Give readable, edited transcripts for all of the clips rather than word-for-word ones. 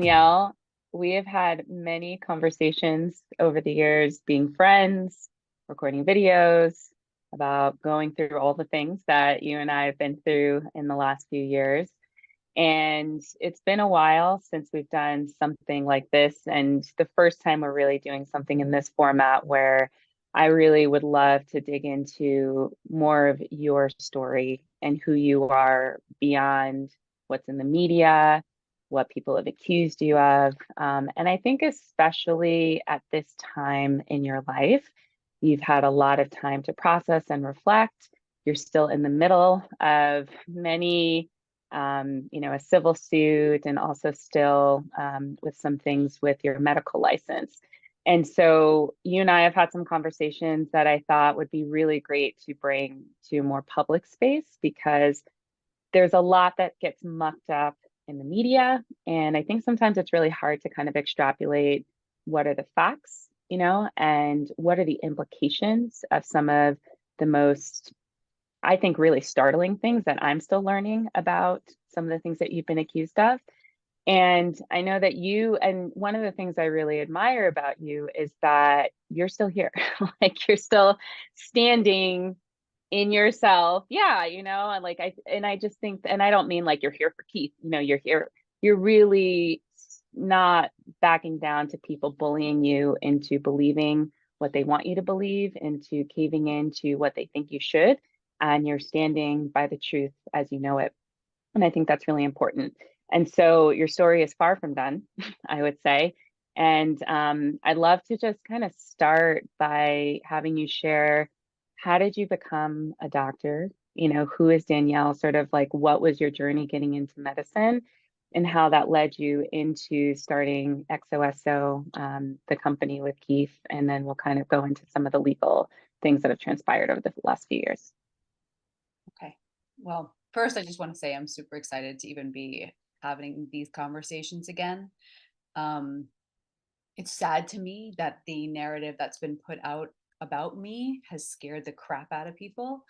Danielle, we have had many conversations over the years, being friends, recording videos, about going through all the things that you and I have been through in the last few years. And it's been a while since we've done something like this. And the first time we're really doing something in this format where I really would love to dig into more of your story and who you are beyond what's in the media, what people have accused you of. And I think, especially at this time in your life, you've had a lot of time to process and reflect. You're still in the middle of many a civil suit and also still with some things with your medical license. And so you and I have had some conversations that I thought would be really great to bring to a more public space because there's a lot that gets mucked up in the media. And I think sometimes it's really hard to kind of extrapolate what are the facts, and what are the implications of some of the most, I think, really startling things that I'm still learning about some of the things that you've been accused of. And I know that and one of the things I really admire about you is that you're still here. Like you're still standing in yourself. Yeah, and I just think, and I don't mean like you're here for Keith, you're here, you're really not backing down to people bullying you into believing what they want you to believe, into caving into what they think you should, and you're standing by the truth as you know it. And I think that's really important. And so your story is far from done, I would say. And I'd love to just kind of start by having you share, how did you become a doctor? Who is Danielle? Sort of like, what was your journey getting into medicine and how that led you into starting XOSO, the company with Keith. And then we'll kind of go into some of the legal things that have transpired over the last few years. Okay. Well, first, I just want to say I'm super excited to even be having these conversations again. Um, it's sad to me that the narrative that's been put out about me has scared the crap out of people.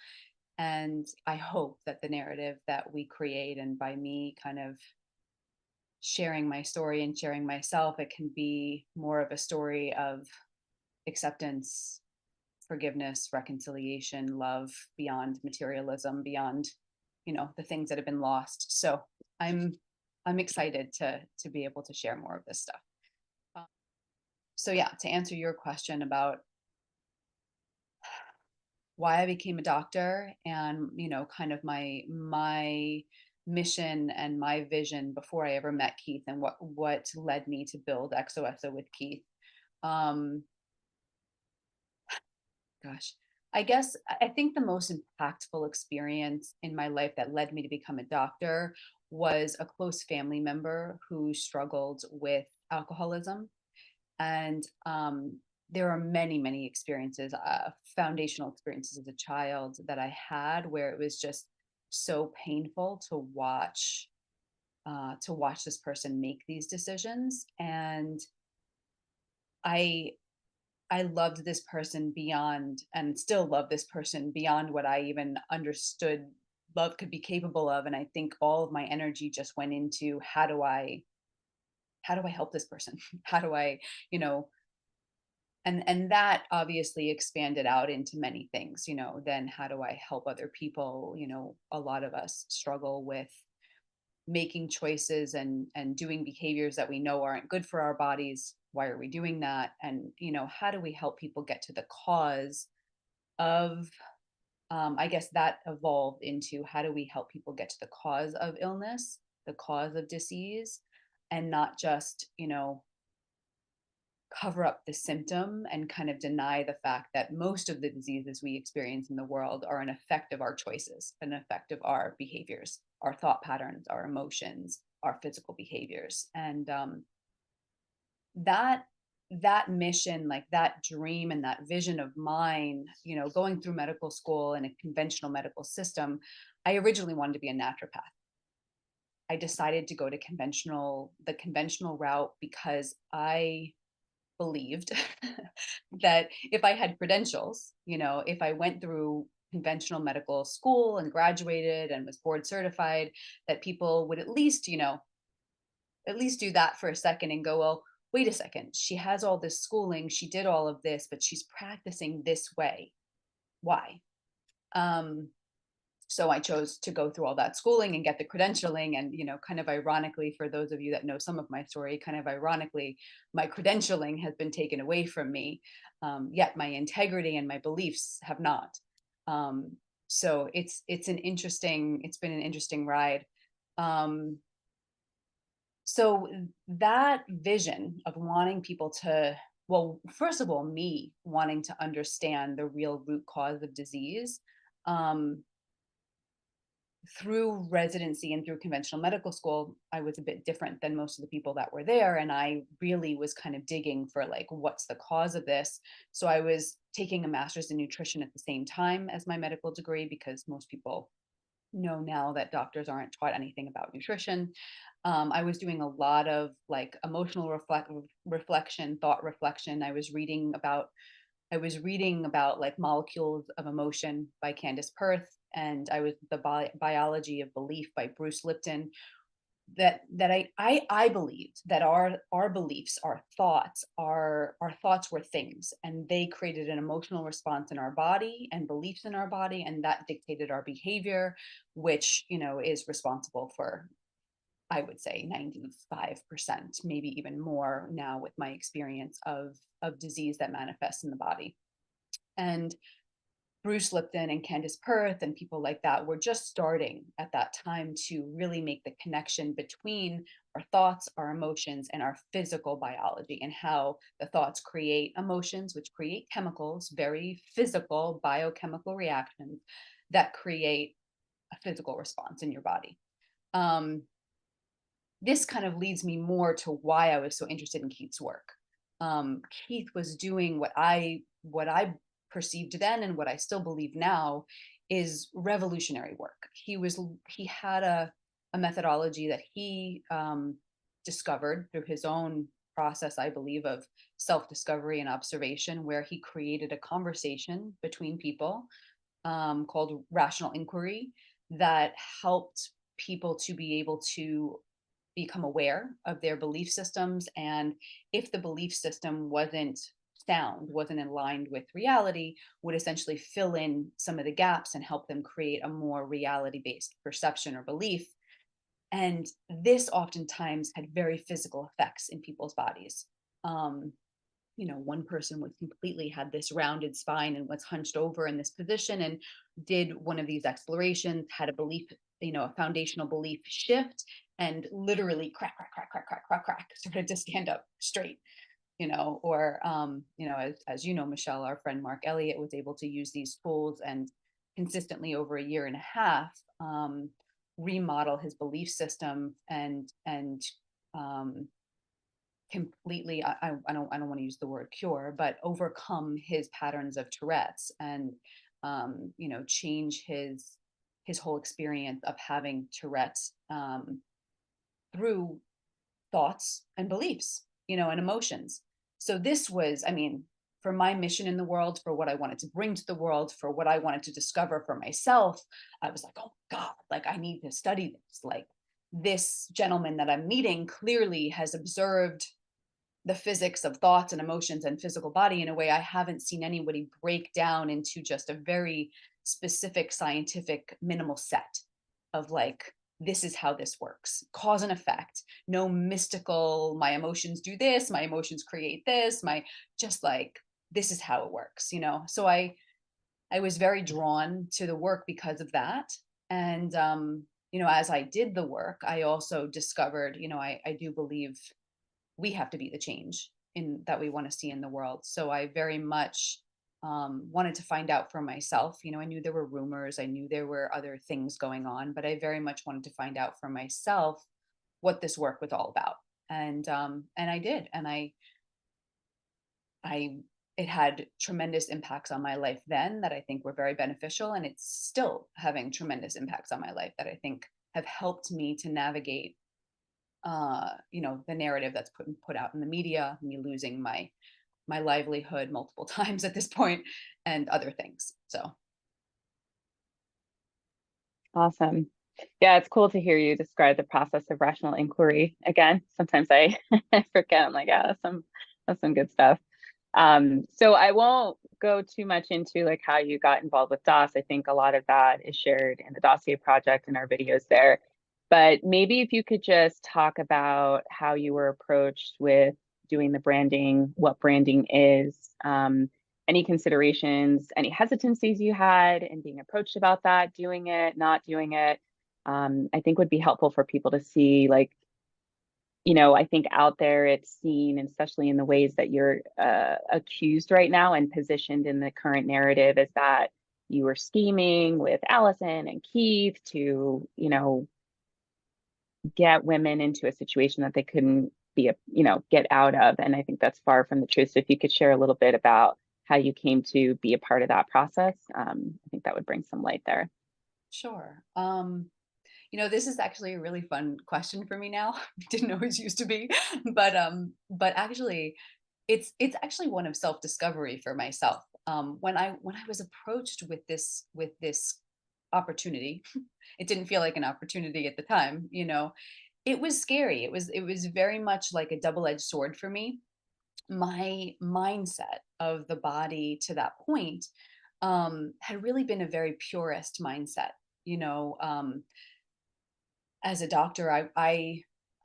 And I hope that the narrative that we create, and by me kind of sharing my story and sharing myself, it can be more of a story of acceptance, forgiveness, reconciliation, love beyond materialism, beyond, the things that have been lost. So I'm I'm excited to be able to share more of this stuff. Um, so yeah, to answer your question about why I became a doctor and, kind of my mission and my vision before I ever met Keith, and what led me to build XOSO with Keith. Um, Gosh, I guess I think the most impactful experience in my life that led me to become a doctor was a close family member who struggled with alcoholism. And there are many, many experiences, foundational experiences as a child that I had where it was just so painful to watch this person make these decisions. And I I loved this person beyond, and still love this person beyond what I even understood love could be capable of. And I think all of my energy just went into how do I help this person? How do I, you know, and that obviously expanded out into many things, then how do I help other people? A lot of us struggle with making choices and doing behaviors that we know aren't good for our bodies. Why are we doing that? And how do we help people get to the cause of, I guess that evolved into, how do we help people get to the cause of illness, the cause of disease, and not just cover up the symptom and kind of deny the fact that most of the diseases we experience in the world are an effect of our choices, an effect of our behaviors, our thought patterns, our emotions, our physical behaviors. And that that mission, like that dream and that vision of mine, going through medical school in a conventional medical system, I originally wanted to be a naturopath. I decided to go to the conventional route because I believed that if I had credentials, if I went through conventional medical school and graduated and was board certified, that people would at least, at least do that for a second and go, well, wait a second, she has all this schooling, she did all of this, but she's practicing this way. Why? Um, so I chose to go through all that schooling and get the credentialing. And, kind of ironically, for those of you that know some of my story, kind of ironically, my credentialing has been taken away from me, yet my integrity and my beliefs have not. Um, so it's been an interesting ride. Um, so that vision of wanting people to, well, first of all, me wanting to understand the real root cause of disease, um, through residency and through conventional medical school, I was a bit different than most of the people that were there. And I really was kind of digging for like, what's the cause of this? So I was taking a master's in nutrition at the same time as my medical degree, because most people know now that doctors aren't taught anything about nutrition. I was doing a lot of like emotional reflection, thought reflection. I was reading about like Molecules of Emotion by Candace Perth, and I was the Biology of Belief by Bruce Lipton. That I believed that our beliefs, our thoughts were things, and they created an emotional response in our body and beliefs in our body, and that dictated our behavior, which is responsible for, I would say, 95%, maybe even more now with my experience of disease that manifests in the body. And Bruce Lipton and Candace Perth and people like that were just starting at that time to really make the connection between our thoughts, our emotions, and our physical biology, and how the thoughts create emotions, which create chemicals, very physical biochemical reactions that create a physical response in your body. This kind of leads me more to why I was so interested in Keith's work. Keith was doing what I perceived then, and what I still believe now, is revolutionary work. He had a methodology that he discovered through his own process, I believe, of self-discovery and observation, where he created a conversation between people, called rational inquiry, that helped people to be able to become aware of their belief systems. And if the belief system wasn't aligned with reality, would essentially fill in some of the gaps and help them create a more reality based perception or belief. And this oftentimes had very physical effects in people's bodies. um, one person was completely had this rounded spine and was hunched over in this position, and did one of these explorations, had a belief, a foundational belief shift, and literally crack, crack, crack, crack, crack, crack, crack, started to stand up straight. Or as you know, Michelle, our friend Mark Elliott was able to use these tools and consistently over a year and a half, remodel his belief system, and um, completely, I don't want to use the word cure, but overcome his patterns of Tourette's, and change his whole experience of having Tourette's, through thoughts and beliefs, and emotions. So this was, I mean, for my mission in the world, for what I wanted to bring to the world, for what I wanted to discover for myself, I was like, oh God, like I need to study this. Like, this gentleman that I'm meeting clearly has observed the physics of thoughts and emotions and physical body in a way I haven't seen anybody break down into just a very specific scientific minimal set of like, this is how this works, cause and effect, no mystical, my emotions do this, my emotions create this, my, just like, this is how it works. So I was very drawn to the work because of that. And as I did the work, I also discovered, I do believe we have to be the change in that we want to see in the world. So I very much wanted to find out for myself. I knew there were rumors, I knew there were other things going on, but I very much wanted to find out for myself what this work was all about. And I did, and I it had tremendous impacts on my life then that I think were very beneficial, and it's still having tremendous impacts on my life that I think have helped me to navigate the narrative that's put out in the media, me losing my livelihood multiple times at this point, and other things. So Awesome. Yeah, it's cool to hear you describe the process of rational inquiry again. Sometimes I I forget. I'm like, yeah, that's some good stuff. So I won't go too much into like how you got involved with DOS. I think a lot of that is shared in the Dossier Project and our videos there. But maybe if you could just talk about how you were approached with doing the branding, what branding is, any considerations, any hesitancies you had in being approached about that, doing it, not doing it, I think would be helpful for people to see like, I think out there it's seen, and especially in the ways that you're accused right now and positioned in the current narrative, is that you were scheming with Allison and Keith to, get women into a situation that they couldn't get out of. And I think that's far from the truth. So if you could share a little bit about how you came to be a part of that process, I think that would bring some light there. Sure. This is actually a really fun question for me now. Didn't always used to be, but actually, it's actually one of self-discovery for myself. When I was approached with this opportunity, it didn't feel like an opportunity at the time. It was scary. It was very much like a double-edged sword for me. My mindset of the body to that point had really been a very purist mindset. You know, as a doctor, I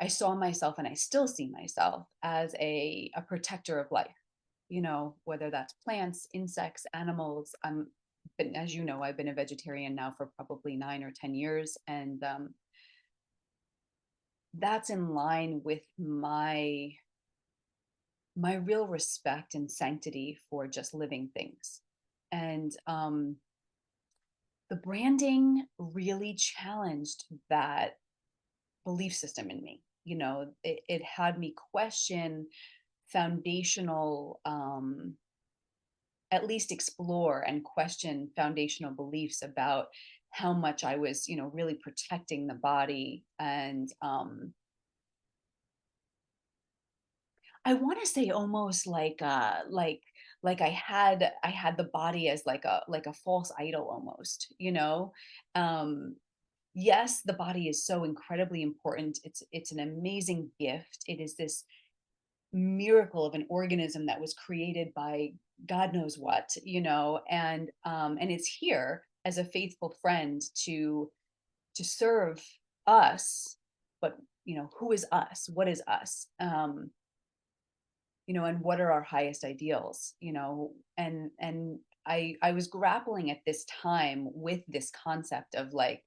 saw myself, and I still see myself as a protector of life. Whether that's plants, insects, animals. But as you know, I've been a vegetarian now for probably 9 or 10 years, and that's in line with my real respect and sanctity for just living things. And the branding really challenged that belief system in me. It had me question foundational, at least explore and question foundational beliefs about how much I was, really protecting the body. And I want to say almost like I had the body as like a false idol almost. Um yes, the body is so incredibly important. It's an amazing gift. It is this miracle of an organism that was created by God knows what, and it's here as a faithful friend to serve us. But who is us? What is us? And what are our highest ideals? And I was grappling at this time with this concept of like,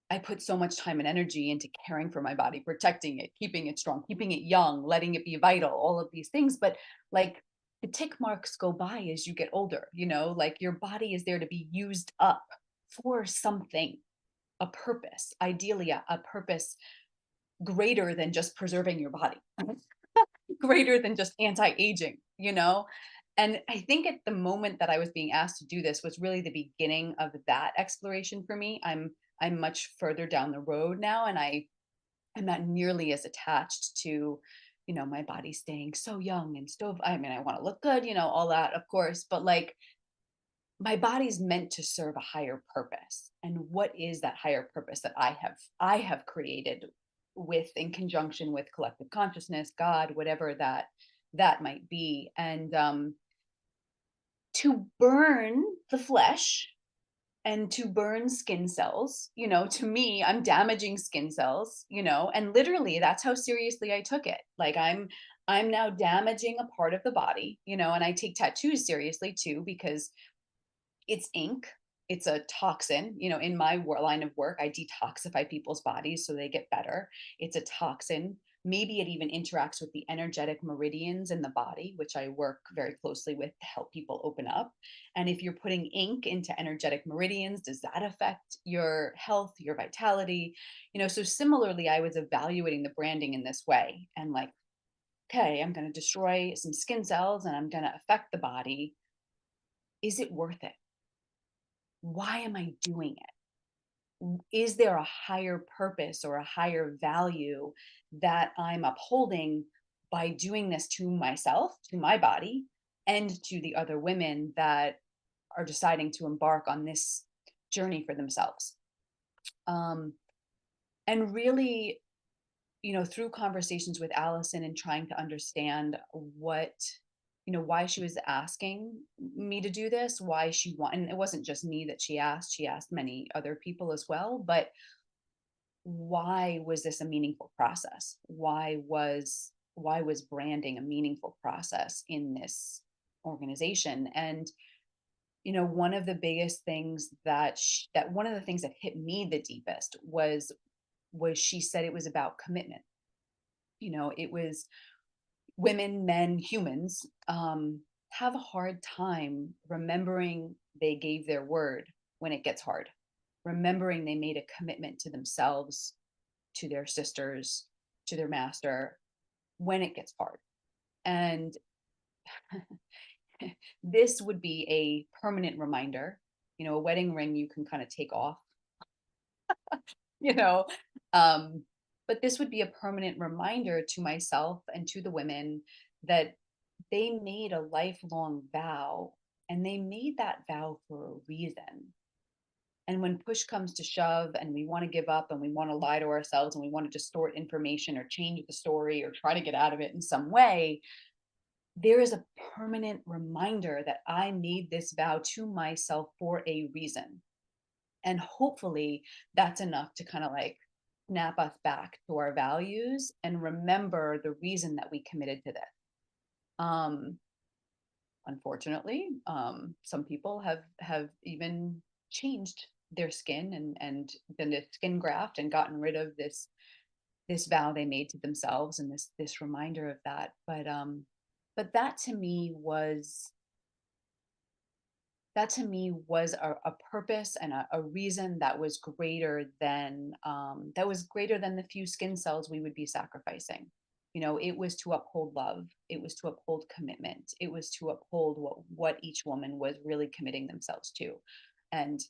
I put so much time and energy into caring for my body, protecting it, keeping it strong, keeping it young, letting it be vital, all of these things. But like, the tick marks go by as you get older, like your body is there to be used up for something, a purpose, ideally a purpose greater than just preserving your body, greater than just anti-aging. And I think at the moment that I was being asked to do this was really the beginning of that exploration for me. I'm much further down the road now, and I'm not nearly as attached to, my body staying so young and still, I mean, I want to look good, all that, of course, but like, my body's meant to serve a higher purpose. And what is that higher purpose that I have created with, in conjunction with collective consciousness, God, whatever that might be. And to burn the flesh and to burn skin cells, to me, I'm damaging skin cells, and literally that's how seriously I took it. Like, I'm now damaging a part of the body, and I take tattoos seriously too, because it's ink. It's a toxin. In my line of work, I detoxify people's bodies so they get better. It's a toxin. Maybe it even interacts with the energetic meridians in the body, which I work very closely with to help people open up. And if you're putting ink into energetic meridians, does that affect your health, your vitality? So similarly, I was evaluating the branding in this way, and like, okay, I'm going to destroy some skin cells and I'm going to affect the body. Is it worth it? Why am I doing it? Is there a higher purpose or a higher value that I'm upholding by doing this to myself, to my body, and to the other women that are deciding to embark on this journey for themselves? And really, through conversations with Allison and trying to understand what, why she was asking me to do this, why she wanted, and it wasn't just me that she asked many other people as well, but why was this a meaningful process? Why was branding a meaningful process in this organization? And one of the biggest things that one of the things that hit me the deepest was she said it was about commitment. It was women, men, humans have a hard time remembering they gave their word when it gets hard, remembering they made a commitment to themselves, to their sisters, to their master when it gets hard. And this would be a permanent reminder. A wedding ring you can kind of take off, you know. Um, but this would be a permanent reminder to myself and to the women that they made a lifelong vow, and they made that vow for a reason. And when push comes to shove and we want to give up and we want to lie to ourselves and we want to distort information or change the story or try to get out of it in some way, there is a permanent reminder that I made this vow to myself for a reason. And hopefully that's enough to kind of like snap us back to our values and remember the reason that we committed to this. Unfortunately, some people have even changed their skin and done a skin graft and gotten rid of this vow they made to themselves and this reminder of that. But that to me was a purpose and a reason that was greater than the few skin cells we would be sacrificing. It was to uphold love, it was to uphold commitment, it was to uphold what each woman was really committing themselves to. And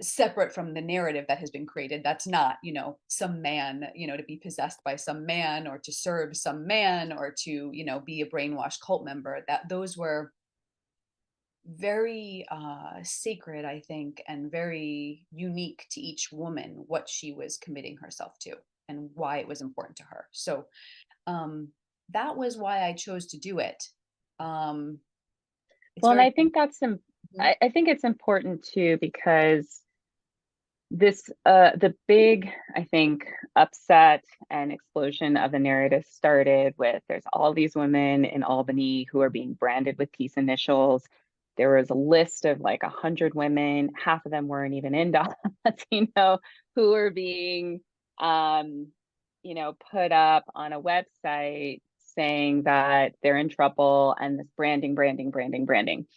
separate from the narrative that has been created, that's not some man, to be possessed by some man or to serve some man or to be a brainwashed cult member. That those were very sacred, I think, and very unique to each woman, what she was committing herself to and why it was important to her. So that was why I chose to do it. Well, and very I think I think it's important too, because the big, I think, upset and explosion of the narrative started with there's all these women in Albany who are being branded with peace initials. There was a list of like 100 women, half of them weren't even in DOS, who were being, put up on a website saying that they're in trouble and this branding, branding, branding, branding.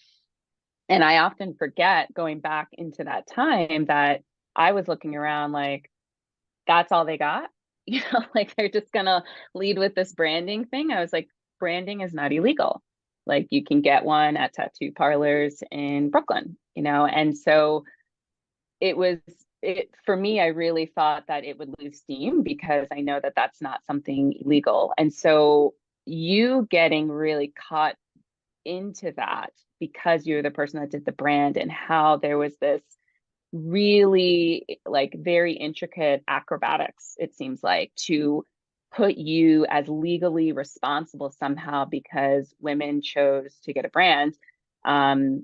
And I often forget, going back into that time, that I was looking around like, that's all they got? Like they're just gonna lead with this branding thing. I was like, branding is not illegal. Like you can get one at tattoo parlors in Brooklyn, and so it for me, I really thought that it would lose steam because I know that that's not something illegal. And so you getting really caught into that because you're the person that did the brand, and how there was this really like very intricate acrobatics, it seems like, to put you as legally responsible somehow because women chose to get a brand,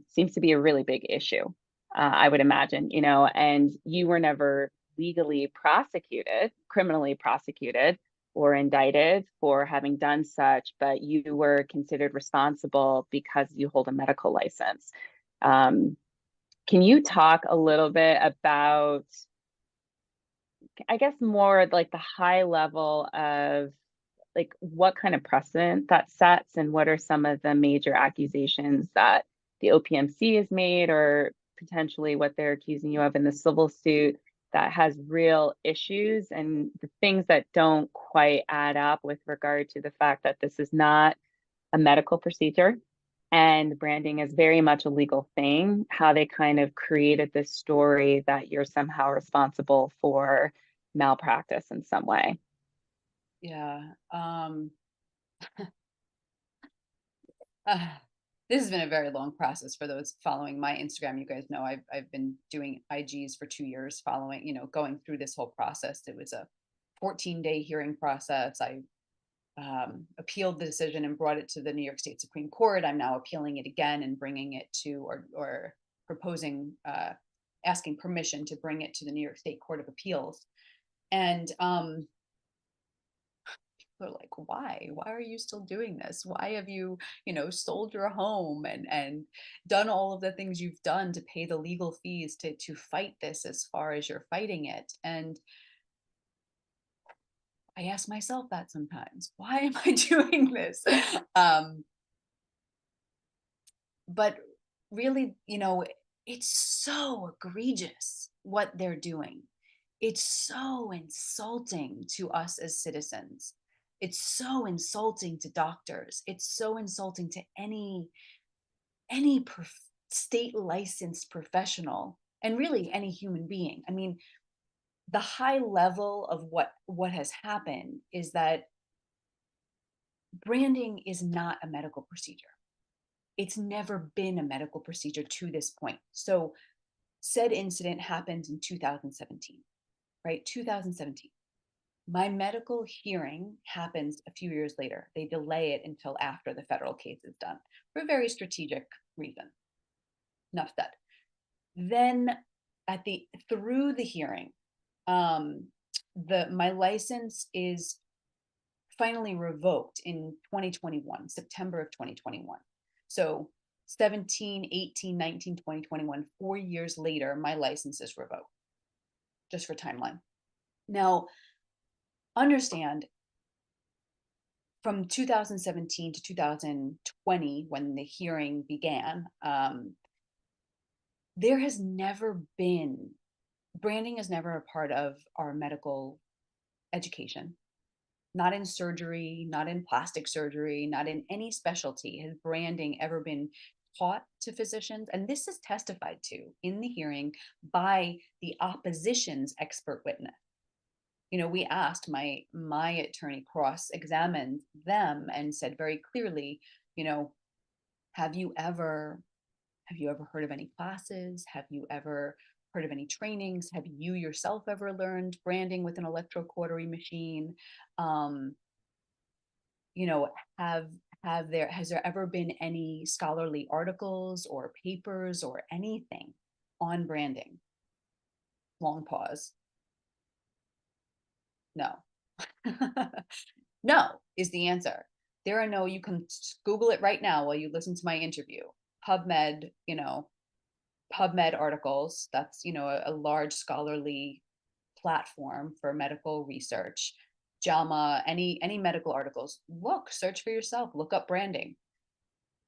seems to be a really big issue, I would imagine, and you were never legally prosecuted, criminally prosecuted or indicted for having done such, but you were considered responsible because you hold a medical license. Can you talk a little bit about, I guess, more like the high level of like what kind of precedent that sets, and what are some of the major accusations that the OPMC has made, or potentially what they're accusing you of in the civil suit that has real issues, and the things that don't quite add up with regard to the fact that this is not a medical procedure and branding is very much a legal thing, how they kind of created this story that you're somehow responsible for malpractice in some way. Yeah. Uh, this has been a very long process for those following my Instagram. You guys know I've been doing IGs for 2 years, following, going through this whole process. It was a 14-day hearing process. I appealed the decision and brought it to the New York State Supreme Court. I'm now appealing it again and bringing it to, or proposing, asking permission to bring it to the New York State Court of Appeals. And people are like, why are you still doing this? Why have you, sold your home and done all of the things you've done to pay the legal fees to fight this as far as you're fighting it? And I ask myself that sometimes, why am I doing this? But really, it's so egregious what they're doing. It's so insulting to us as citizens. It's so insulting to doctors. It's so insulting to any state licensed professional, and really any human being. I mean, the high level of what has happened is that branding is not a medical procedure. It's never been a medical procedure to this point. So said incident happened in 2017, right? 2017. My medical hearing happens a few years later. They delay it until after the federal case is done for a very strategic reason. Enough said. Then through the hearing, my license is finally revoked in 2021, September of 2021. So 17, 18, 19, 20, 21, 4 years later, my license is revoked, just for timeline. Now, understand, from 2017 to 2020, when the hearing began, branding is never a part of our medical education. Not in surgery, not in plastic surgery, not in any specialty has branding ever been taught to physicians. And this is testified to in the hearing by the opposition's expert witness. We asked, my attorney cross-examined them and said very clearly, have you ever heard of any classes? Have you ever heard of any trainings? Have you yourself ever learned branding with an electrocautery machine? Has there ever been any scholarly articles or papers or anything on branding? Long pause. No. No is the answer. There are no, you can Google it right now while you listen to my interview. PubMed articles. That's, a large scholarly platform for medical research. JAMA, any medical articles. Search for yourself, look up branding.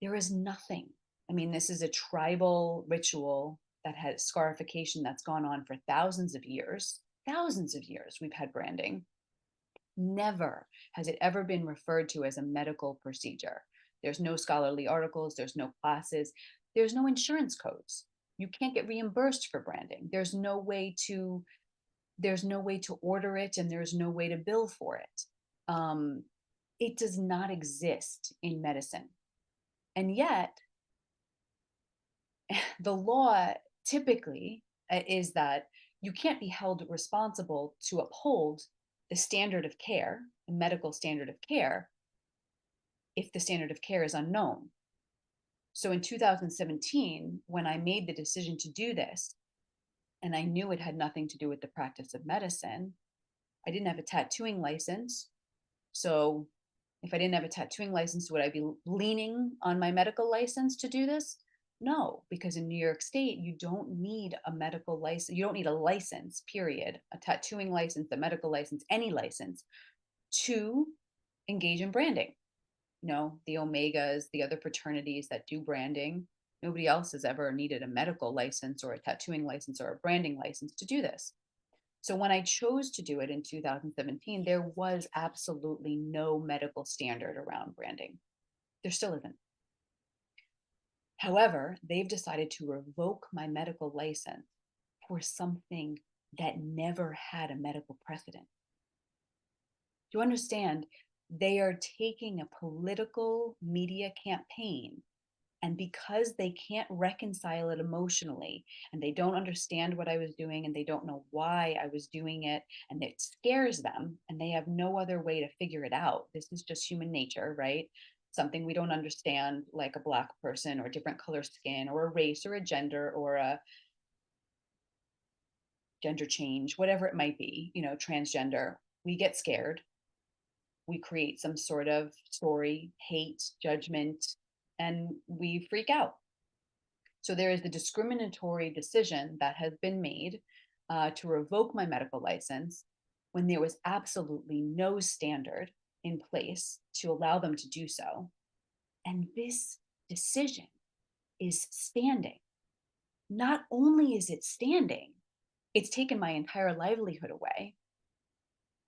There is nothing. I mean, this is a tribal ritual that has scarification that's gone on for thousands of years. Thousands of years we've had branding. Never has it ever been referred to as a medical procedure. There's no scholarly articles, there's no classes, there's no insurance codes. You can't get reimbursed for branding. There's no way to order it, and there's no way to bill for it. It does not exist in medicine. And yet, the law typically is that you can't be held responsible to uphold the standard of care, the medical standard of care, if the standard of care is unknown. So in 2017, when I made the decision to do this, and I knew it had nothing to do with the practice of medicine, I didn't have a tattooing license. So if I didn't have a tattooing license, would I be leaning on my medical license to do this? No, because in New York State, you don't need a medical license. You don't need a license, period. A tattooing license, a medical license, any license to engage in branding. The Omegas, the other fraternities that do branding, nobody else has ever needed a medical license or a tattooing license or a branding license to do this. So when I chose to do it in 2017, there was absolutely no medical standard around branding. There still isn't. However, they've decided to revoke my medical license for something that never had a medical precedent. Do you understand? They are taking a political media campaign And because they can't reconcile it emotionally, and they don't understand what I was doing, and they don't know why I was doing it, and it scares them, and they have no other way to figure it out. This is just human nature, right? Something we don't understand, like a Black person or different color skin or a race or a gender or a gender change, whatever it might be, transgender. We get scared. We create some sort of story, hate, judgment, and we freak out. So there is the discriminatory decision that has been made to revoke my medical license when there was absolutely no standard in place to allow them to do so. And this decision is standing. Not only is it standing, it's taken my entire livelihood away,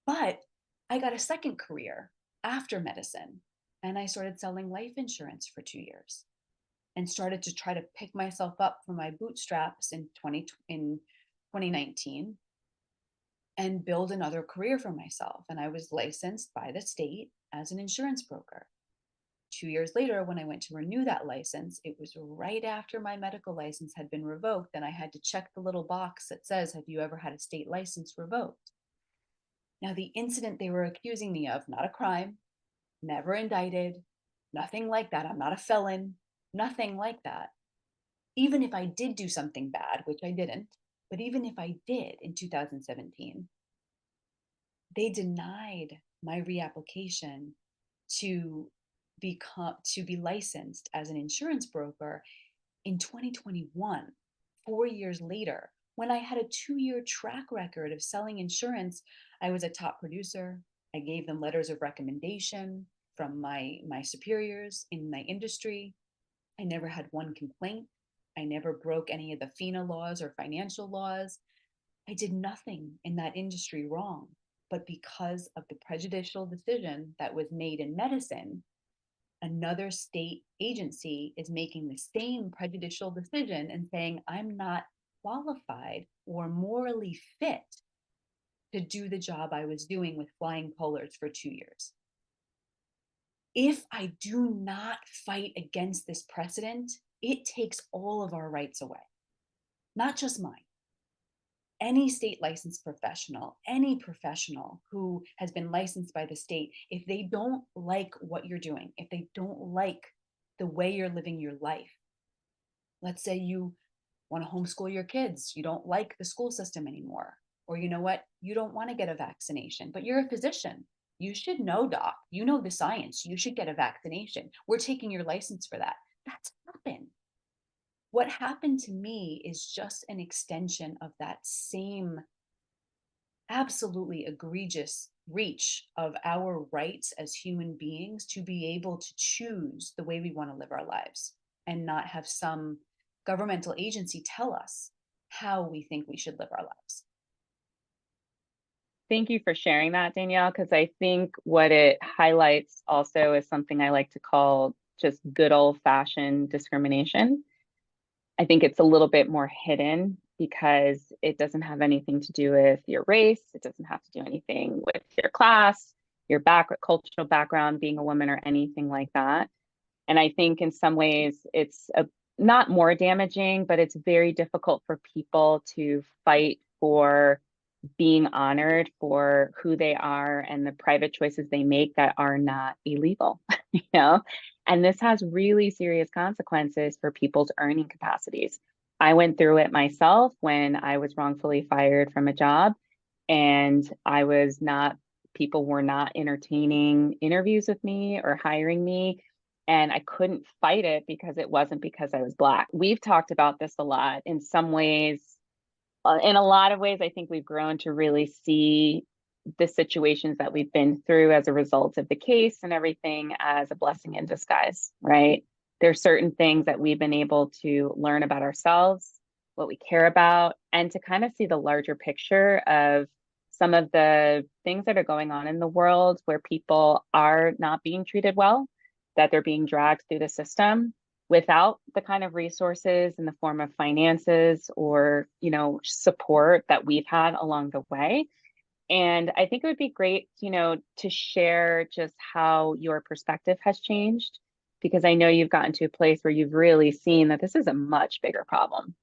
but I got a second career after medicine, and I started selling life insurance for 2 years and started to try to pick myself up from my bootstraps in 2019 and build another career for myself. And I was licensed by the state as an insurance broker. 2 years later, when I went to renew that license, it was right after my medical license had been revoked, and I had to check the little box that says, have you ever had a state license revoked? Now, the incident they were accusing me of, not a crime, never indicted, nothing like that. I'm not a felon, nothing like that. Even if I did do something bad, which I didn't, but even if I did in 2017, they denied my reapplication to be licensed as an insurance broker in 2021, 4 years later, when I had a 2-year track record of selling insurance. I was a top producer. I gave them letters of recommendation from my superiors in my industry. I never had one complaint. I never broke any of the FINA laws or financial laws. I did nothing in that industry wrong. But because of the prejudicial decision that was made in medicine, another state agency is making the same prejudicial decision and saying, I'm not qualified or morally fit to do the job I was doing with flying colors for 2 years. If I do not fight against this precedent, it takes all of our rights away, not just mine. Any state licensed professional, any professional who has been licensed by the state, if they don't like what you're doing, if they don't like the way you're living your life, let's say you want to homeschool your kids, you don't like the school system anymore, or you know what, you don't want to get a vaccination, but you're a physician. You should know, doc, you know the science, you should get a vaccination. We're taking your license for that. That's happened. What happened to me is just an extension of that same absolutely egregious reach of our rights as human beings to be able to choose the way we want to live our lives and not have some governmental agency tell us how we think we should live our lives. Thank you for sharing that, Danielle, because I think what it highlights also is something I like to call just good old-fashioned discrimination. I think it's a little bit more hidden because it doesn't have anything to do with your race. It doesn't have to do anything with your class, your cultural background, being a woman, or anything like that. And I think in some ways it's not more damaging, but it's very difficult for people to fight for being honored for who they are and the private choices they make that are not illegal, you know? And this has really serious consequences for people's earning capacities. I went through it myself when I was wrongfully fired from a job, and people were not entertaining interviews with me or hiring me. And I couldn't fight it because it wasn't because I was Black. We've talked about this a lot. In some ways, in a lot of ways, I think we've grown to really see the situations that we've been through as a result of the case and everything as a blessing in disguise, right? There's certain things that we've been able to learn about ourselves, what we care about, and to kind of see the larger picture of some of the things that are going on in the world where people are not being treated well, that they're being dragged through the system without the kind of resources in the form of finances or, support that we've had along the way. And I think it would be great, to share just how your perspective has changed, because I know you've gotten to a place where you've really seen that this is a much bigger problem,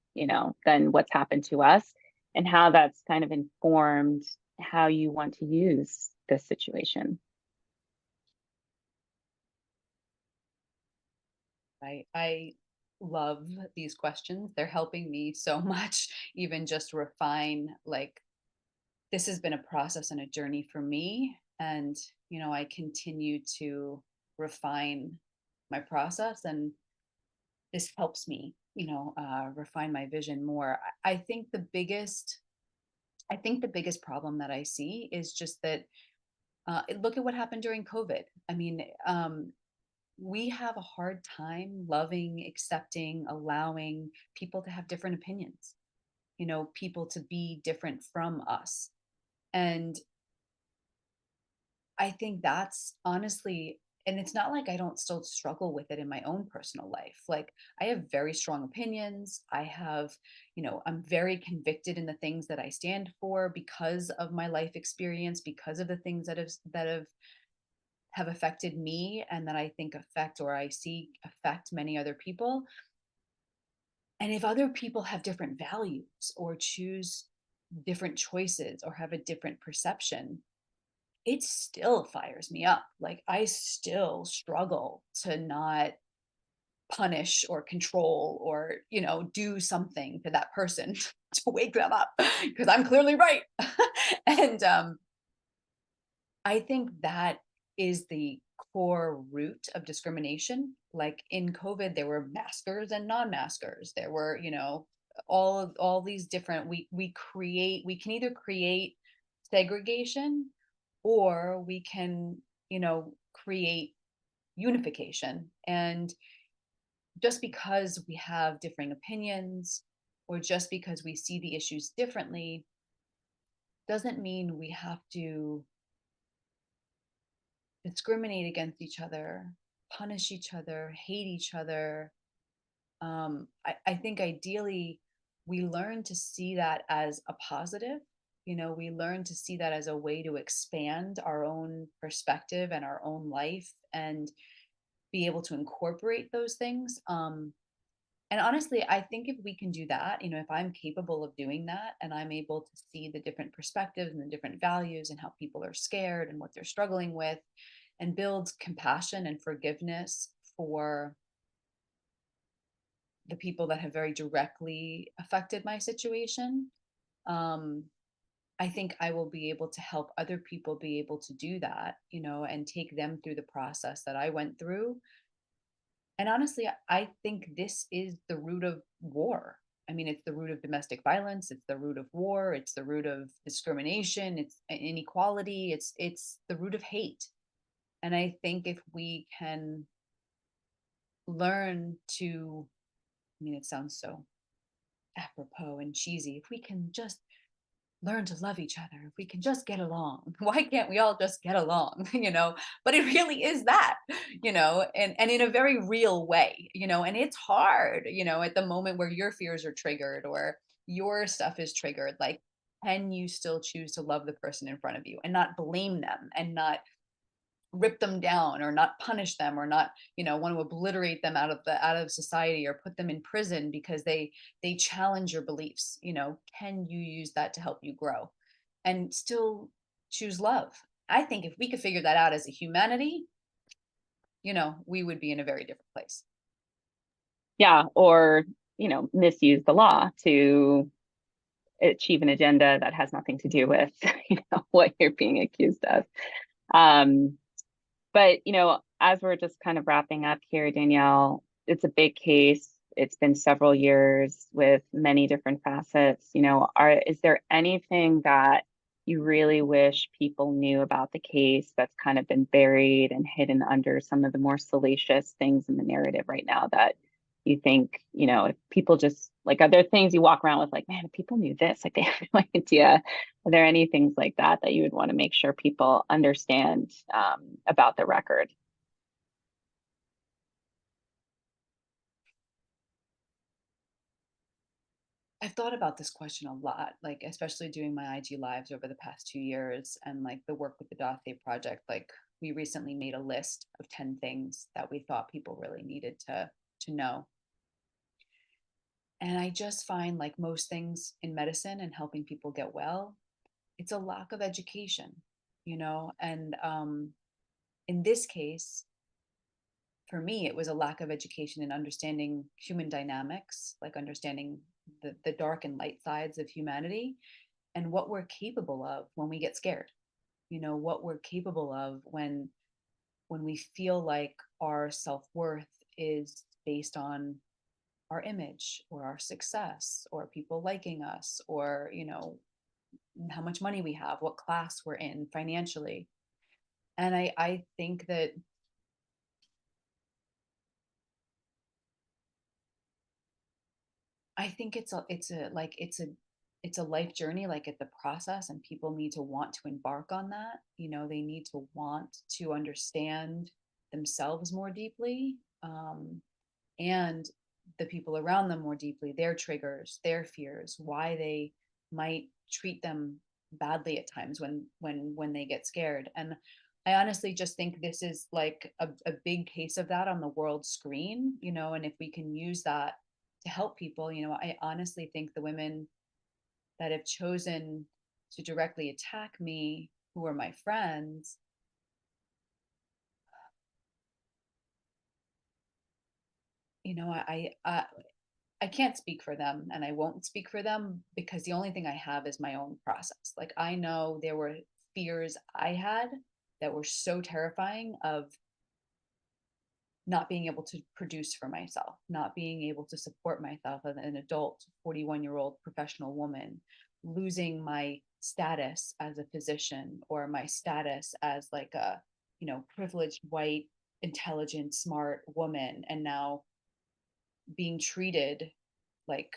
than what's happened to us, and how that's kind of informed how you want to use this situation. I love these questions. They're helping me so much, even just refine, like, this has been a process and a journey for me. And, I continue to refine my process, and this helps me, refine my vision more. I think the biggest problem that I see is just that, look at what happened during COVID. I mean, we have a hard time loving, accepting, allowing people to have different opinions, people to be different from us. And I think that's honestly, and it's not like I don't still struggle with it in my own personal life. Like, I have very strong opinions. I'm very convicted in the things that I stand for because of my life experience, because of the things that have affected me, and that I think affect, or I see affect, many other people. And if other people have different values or choose different choices or have a different perception, it still fires me up. Like, I still struggle to not punish or control or, do something to that person to wake them up because I'm clearly right. And I think that is the core root of discrimination. Like, in COVID, there were maskers and non-maskers. There were, all these different, we can either create segregation, or we can, create unification. And just because we have differing opinions, or just because we see the issues differently, doesn't mean we have to discriminate against each other, punish each other, hate each other. I think ideally we learn to see that as a positive. We learn to see that as a way to expand our own perspective and our own life, and be able to incorporate those things. And honestly, I think if we can do that, if I'm capable of doing that, and I'm able to see the different perspectives and the different values and how people are scared and what they're struggling with, and build compassion and forgiveness for the people that have very directly affected my situation, um, I think I will be able to help other people be able to do that, and take them through the process that I went through. And honestly, I think this is the root of war. I mean, it's the root of domestic violence, it's the root of war, it's the root of discrimination, it's inequality, it's the root of hate. And I think if we can learn to, I mean, it sounds so apropos and cheesy, if we can just learn to love each other, if we can just get along, why can't we all just get along? But it really is that, and in a very real way, and it's hard, at the moment where your fears are triggered or your stuff is triggered. Like, can you still choose to love the person in front of you and not blame them, and not rip them down, or not punish them, or not, want to obliterate them out of society, or put them in prison because they challenge your beliefs? Can you use that to help you grow and still choose love? I think if we could figure that out as a humanity, we would be in a very different place. Yeah, or, misuse the law to achieve an agenda that has nothing to do with, what you're being accused of. Um, But, as we're just kind of wrapping up here, Danielle, it's a big case. It's been several years with many different facets. Is there anything that you really wish people knew about the case that's kind of been buried and hidden under some of the more salacious things in the narrative right now, that you think, if people just, like, are there things you walk around with, like, man, if people knew this, like, they have no idea? Are there any things like that you would want to make sure people understand, about the record? I've thought about this question a lot, like, especially doing my IG lives over the past 2 years, and like the work with the Dossier Project. Like, we recently made a list of 10 things that we thought people really needed to know. And I just find, like most things in medicine and helping people get well, it's a lack of education, and in this case, for me, it was a lack of education in understanding human dynamics, like understanding the dark and light sides of humanity and what we're capable of when we get scared, what we're capable of when we feel like our self-worth is based on our image or our success or people liking us, or how much money we have, what class we're in financially. And I think that it's a life journey, like it's a process, and people need to want to embark on that. They need to want to understand themselves more deeply, and the people around them more deeply, their triggers, their fears, why they might treat them badly at times when they get scared. And I honestly just think this is like a big case of that on the world screen, and if we can use that to help people, I honestly think the women that have chosen to directly attack me, who are my friends, I can't speak for them, and I won't speak for them, because the only thing I have is my own process. Like, I know there were fears I had that were so terrifying, of not being able to produce for myself, not being able to support myself as an adult 41-year-old professional woman, losing my status as a physician, or my status as like a, privileged white, intelligent, smart woman, and now being treated like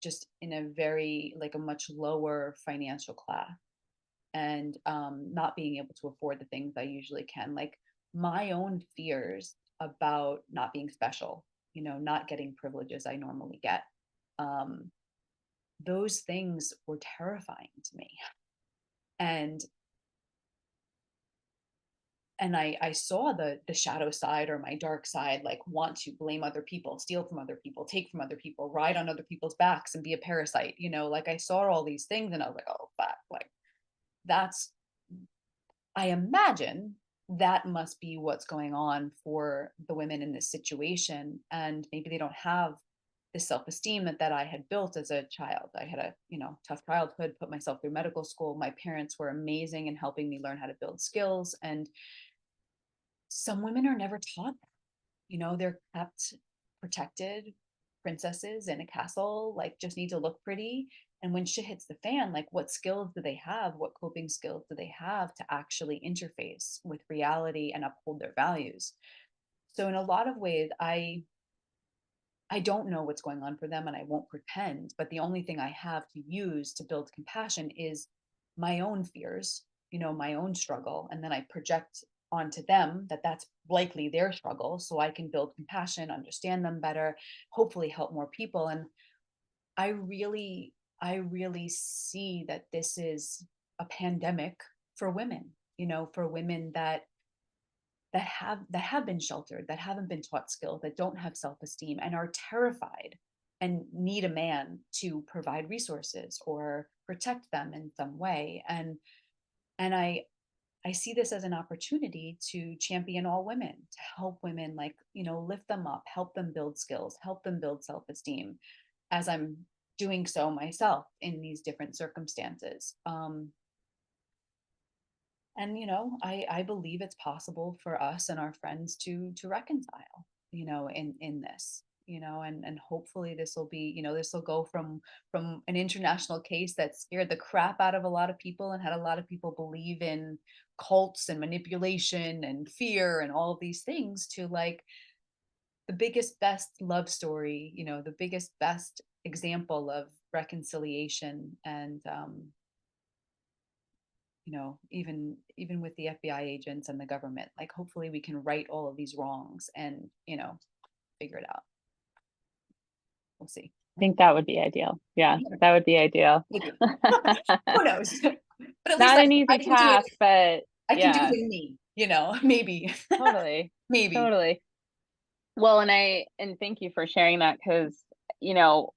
just in a very, like a much lower financial class, and not being able to afford the things I usually can. Like, my own fears about not being special, not getting privileges I normally get. Um, those things were terrifying to me. And I saw the shadow side, or my dark side, like want to blame other people, steal from other people, take from other people, ride on other people's backs and be a parasite, like I saw all these things, and I was like, oh fuck, like that's, I imagine that must be what's going on for the women in this situation. And maybe they don't have the self-esteem that I had built as a child. I had a, tough childhood, put myself through medical school. My parents were amazing in helping me learn how to build skills. And some women are never taught that. They're kept protected princesses in a castle, like just need to look pretty. And when shit hits the fan, like what skills do they have? What coping skills do they have to actually interface with reality and uphold their values? So in a lot of ways, I don't know what's going on for them, and I won't pretend, but the only thing I have to use to build compassion is my own fears, my own struggle. And then I project onto them that that's likely their struggle. So I can build compassion, understand them better, hopefully help more people. And I really see that this is a pandemic for women, for women that have been sheltered, that haven't been taught skills, that don't have self-esteem, and are terrified and need a man to provide resources or protect them in some way. And I see this as an opportunity to champion all women, to help women, like, lift them up, help them build skills, help them build self-esteem, as I'm doing so myself in these different circumstances. And I believe it's possible for us and our friends to reconcile, in this, and hopefully this will be, this will go from an international case that scared the crap out of a lot of people and had a lot of people believe in cults and manipulation and fear and all of these things, to like the biggest best love story, the biggest best example of reconciliation. And even with the FBI agents and the government, like hopefully we can right all of these wrongs and, figure it out. We'll see. I think that would be ideal. Yeah, that would be ideal. Who knows? But at least Not an easy I can do it. task, but I can do yeah, it in me. maybe, Totally. maybe. Totally. Well, and thank you for sharing that because, you know,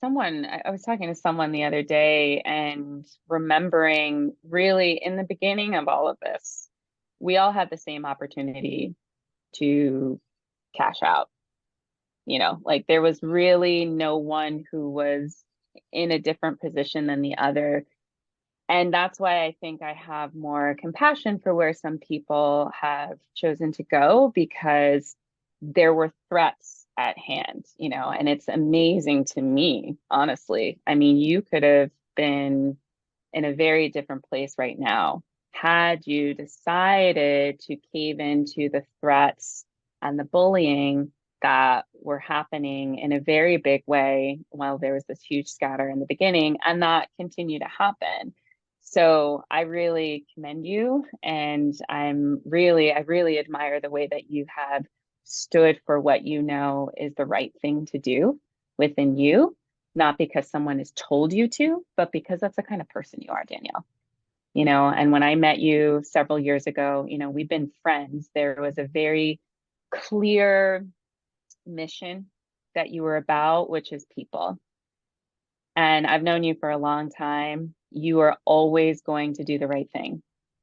I was talking to someone the other day and remembering really in the beginning of all of this, we all had the same opportunity to cash out. Like there was really no one who was in a different position than the other. And that's why I think I have more compassion for where some people have chosen to go because there were threats at hand, and it's amazing to me, honestly. I mean, you could have been in a very different place right now had you decided to cave into the threats and the bullying that were happening in a very big way while there was this huge scatter in the beginning and that continue to happen. So I really commend you and I really admire the way that you have stood for what you know is the right thing to do within you, not because someone has told you to, but because that's the kind of person you are, Danielle. And when I met you several years ago, we've been friends. There was a very clear mission that you were about, which is people. And I've known you for a long time. You are always going to do the right thing,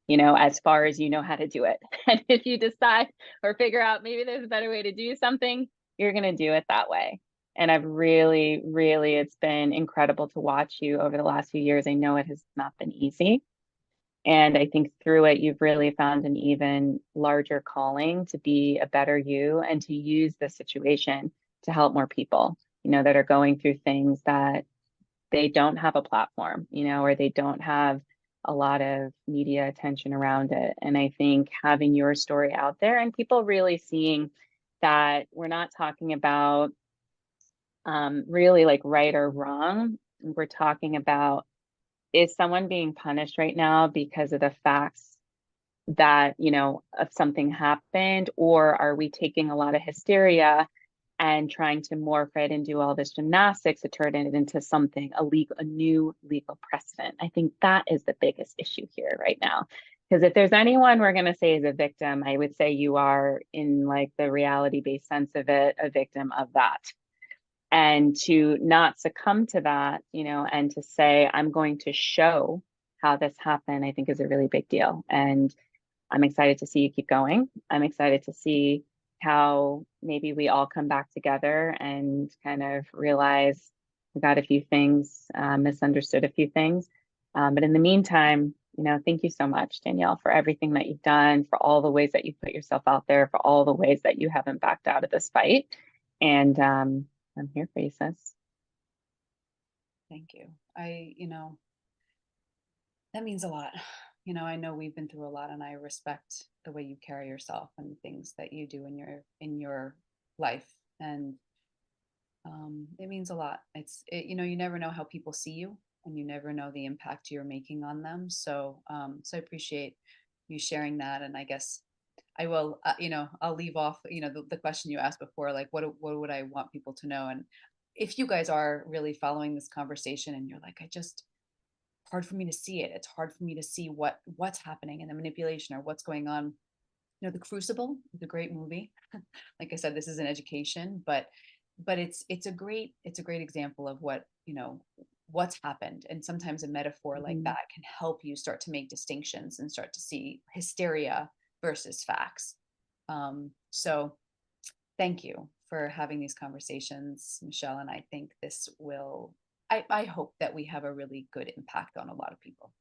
as far as you know how to do it. And if you decide or figure out maybe there's a better way to do something, you're going to do it that way. And I've really, it's been incredible to watch you over the last few years. I know it has not been easy. And I think through it, you've really found an even larger calling to be a better you and to use the situation to help more people, that are going through things that they don't have a platform, or they don't have a lot of media attention around it. And I think having your story out there and people really seeing that we're not talking about really like right or wrong. We're talking about, is someone being punished right now because of the facts that, of something happened, or are we taking a lot of hysteria and trying to morph it and do all this gymnastics to turn it into something, a new legal precedent? I think that is the biggest issue here right now. Because if there's anyone we're going to say is a victim, I would say you are, in like the reality-based sense of it, a victim of that. And to not succumb to that, and to say, I'm going to show how this happened, I think is a really big deal. And I'm excited to see you keep going. I'm excited to see how maybe we all come back together and kind of realize we got a few things, misunderstood a few things. But in the meantime, thank you so much, Danielle, for everything that you've done, for all the ways that you've put yourself out there, for all the ways that you haven't backed out of this fight. And I'm here for you, sis. Thank you. That means a lot. I know we've been through a lot and I respect the way you carry yourself and things that you do in your life. And it means a lot. You never know how people see you and you never know the impact you're making on them. So I appreciate you sharing that. And I guess I will, I'll leave off, the question you asked before, like what would I want people to know? And if you guys are really following this conversation and you're like, hard for me to see it. It's hard for me to see what's happening in the manipulation or what's going on. The Crucible is a great movie. Like I said, this is an education, but it's a great example of what's happened. And sometimes a metaphor like Mhm. that can help you start to make distinctions and start to see hysteria versus facts. So thank you for having these conversations, Michele. And I think I hope that we have a really good impact on a lot of people.